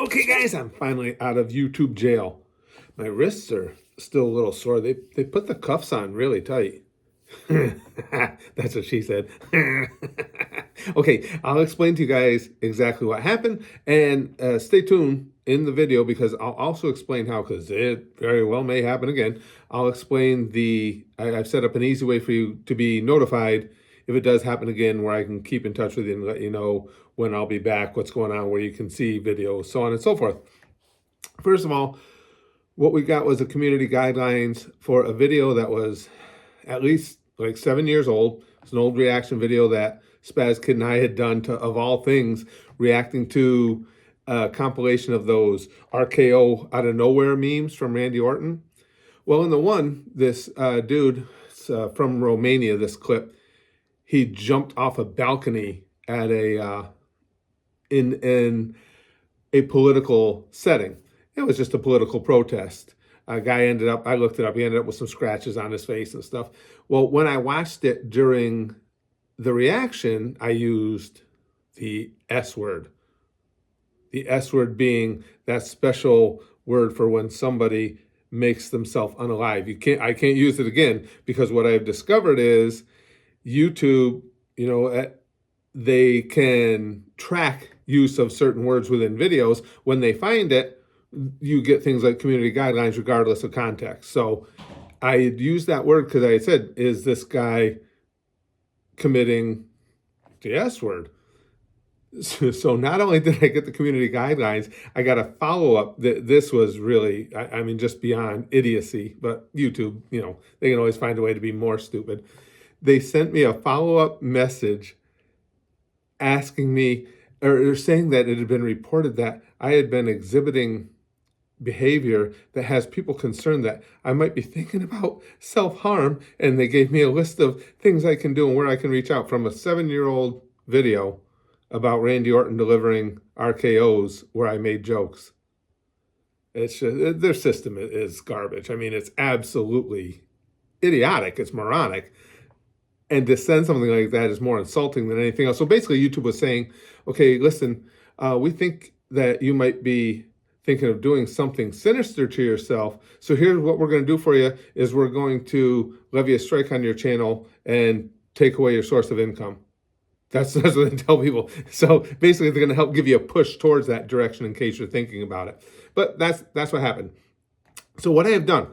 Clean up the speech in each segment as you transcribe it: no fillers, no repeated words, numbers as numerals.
Okay, guys, I'm finally out of YouTube jail. My wrists are still a little sore. They put the cuffs on really tight. That's what she said. Okay, I'll explain to you guys exactly what happened, and stay tuned in the video because I'll also explain how, because it very well may happen again. I'll explain I've set up an easy way for you to be notified if it does happen again, where I can keep in touch with you and let you know when I'll be back, what's going on, where you can see videos, so on and so forth. First of all, what we got was a community guidelines for a video that was at least like 7 years old. It's an old reaction video that Spaz Kid and I had done to, of all things, reacting to a compilation of those RKO out of nowhere memes from Randy Orton. Well, in the one, this dude from Romania, this clip, he jumped off a balcony at in a political setting. It was just a political protest. A guy ended up, I looked it up, he ended up with some scratches on his face and stuff. Well, when I watched it during the reaction, I used the S word. The S word being that special word for when somebody makes themselves unalive. I can't use it again, because what I've discovered is YouTube, they can track use of certain words within videos. When they find it, you get things like community guidelines regardless of context. So I used that word because I said, is this guy committing the S word? So not only did I get the community guidelines, I got a follow-up that this was really, I mean, just beyond idiocy. But YouTube, they can always find a way to be more stupid. They sent me a follow-up message asking me, or saying that it had been reported that I had been exhibiting behavior that has people concerned that I might be thinking about self-harm, and they gave me a list of things I can do and where I can reach out, from a 7-year-old video about Randy Orton delivering RKOs where I made jokes. It's just, their system is garbage. I mean, it's absolutely idiotic. It's moronic. And to send something like that is more insulting than anything else. So basically, YouTube was saying, okay, listen, we think that you might be thinking of doing something sinister to yourself. So here's what we're going to do for you, is we're going to levy a strike on your channel and take away your source of income. That's what they tell people. So basically, they're going to help give you a push towards that direction in case you're thinking about it. But that's what happened. So what I have done,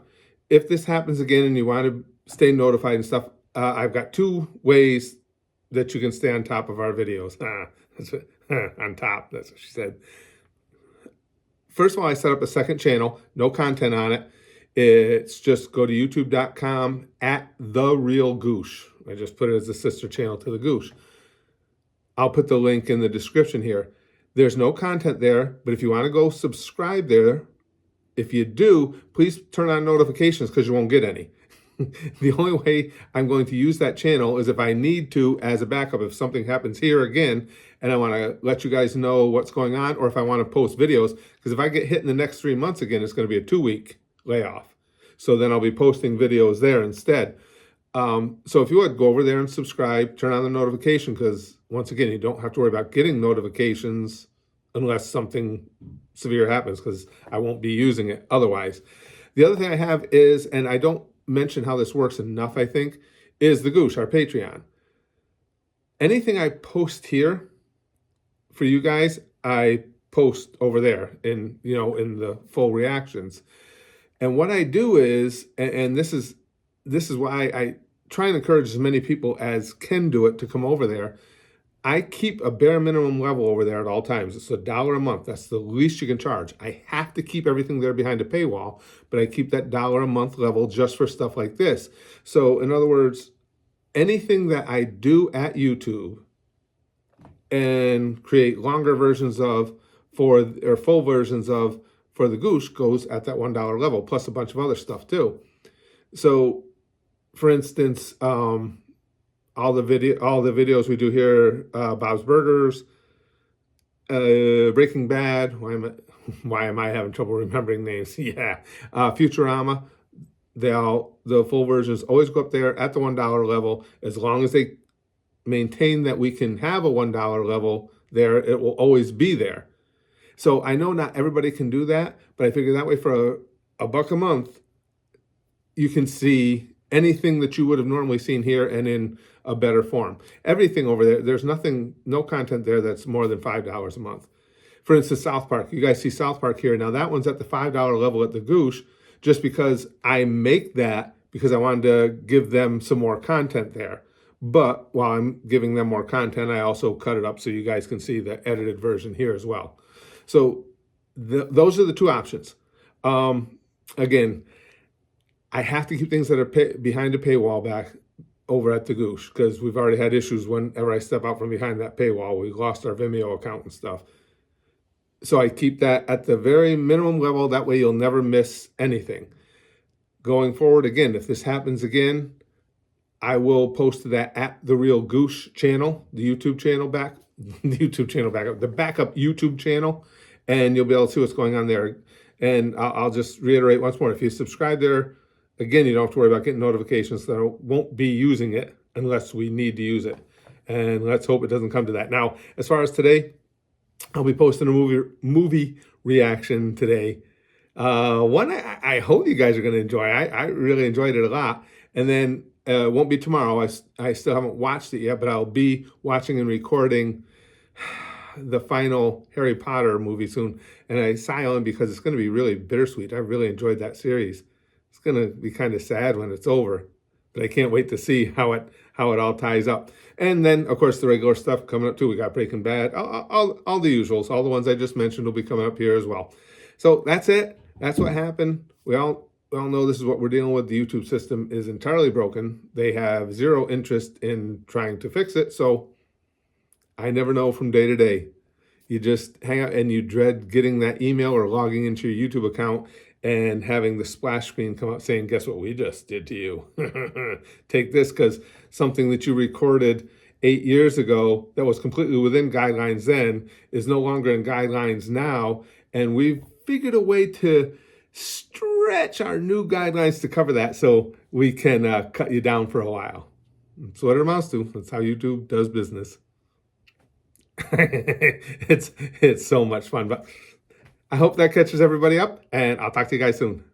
if this happens again and you want to stay notified and stuff, I've got 2 ways that you can stay on top of our videos. On top, that's what she said. First of all, I set up a second channel, no content on it. It's just go to youtube.com @TheRealGoosh. I just put it as a sister channel to the Goosh. I'll put the link in the description here. There's no content there, but if you want to go subscribe there, if you do, please turn on notifications, because you won't get any. The only way I'm going to use that channel is if I need to as a backup, if something happens here again and I want to let you guys know what's going on, or if I want to post videos, because if I get hit in the next 3 months again, it's going to be a 2-week layoff. So then I'll be posting videos there instead. So if you would, go over there and subscribe, turn on the notification, because once again, you don't have to worry about getting notifications unless something severe happens, because I won't be using it otherwise. The other thing I have is, and I don't mention how this works enough, I think, is the Goosh, our Patreon. Anything I post here for you guys, I post over there in the full reactions. And what I do is, and this is why I try and encourage as many people as can do it to come over there. I keep a bare minimum level over there at all times. It's $1 a month. That's the least you can charge. I have to keep everything there behind a paywall, but I keep that $1 a month level just for stuff like this. So in other words, anything that I do at YouTube and create longer versions of or full versions of for the Goosh goes at that $1 level, plus a bunch of other stuff too. So for instance, all the videos we do here, Bob's Burgers, Breaking Bad. Why am I having trouble remembering names? Yeah, Futurama. The full versions always go up there at the $1 level. As long as they maintain that we can have a $1 level there, it will always be there. So I know not everybody can do that, but I figure that way for a buck a month, you can see anything that you would have normally seen here and in a better form. Everything over there, there's nothing, no content there that's more than $5 a month. For instance, South Park. You guys see South Park here. Now that one's at the $5 level at the Goosh, just because I make that because I wanted to give them some more content there. But while I'm giving them more content, I also cut it up so you guys can see the edited version here as well. So those are the two options. Again, I have to keep things that are behind a paywall back over at the Goosh because we've already had issues whenever I step out from behind that paywall. We lost our Vimeo account and stuff. So I keep that at the very minimum level. That way you'll never miss anything. Going forward, again, if this happens again, I will post that at the Real Goosh channel, the YouTube channel back, the backup YouTube channel, and you'll be able to see what's going on there. And I'll just reiterate once more, if you subscribe there, again, you don't have to worry about getting notifications, so I won't be using it unless we need to use it. And let's hope it doesn't come to that. Now, as far as today, I'll be posting a movie reaction today. One I hope you guys are going to enjoy. I really enjoyed it a lot. And then it won't be tomorrow. I still haven't watched it yet, but I'll be watching and recording the final Harry Potter movie soon. And I sigh on because it's going to be really bittersweet. I really enjoyed that series. It's going to be kind of sad when it's over, but I can't wait to see how it all ties up. And then, of course, the regular stuff coming up too. We got Breaking Bad, all the usuals, all the ones I just mentioned will be coming up here as well. So that's it. That's what happened. We all know this is what we're dealing with. The YouTube system is entirely broken. They have zero interest in trying to fix it. So I never know from day to day. You just hang out and you dread getting that email or logging into your YouTube account and having the splash screen come up saying, guess what we just did to you? Take this, because something that you recorded 8 years ago that was completely within guidelines then is no longer in guidelines now. And we've figured a way to stretch our new guidelines to cover that so we can cut you down for a while. That's what it amounts to. That's how YouTube does business. It's so much fun, but I hope that catches everybody up, and I'll talk to you guys soon.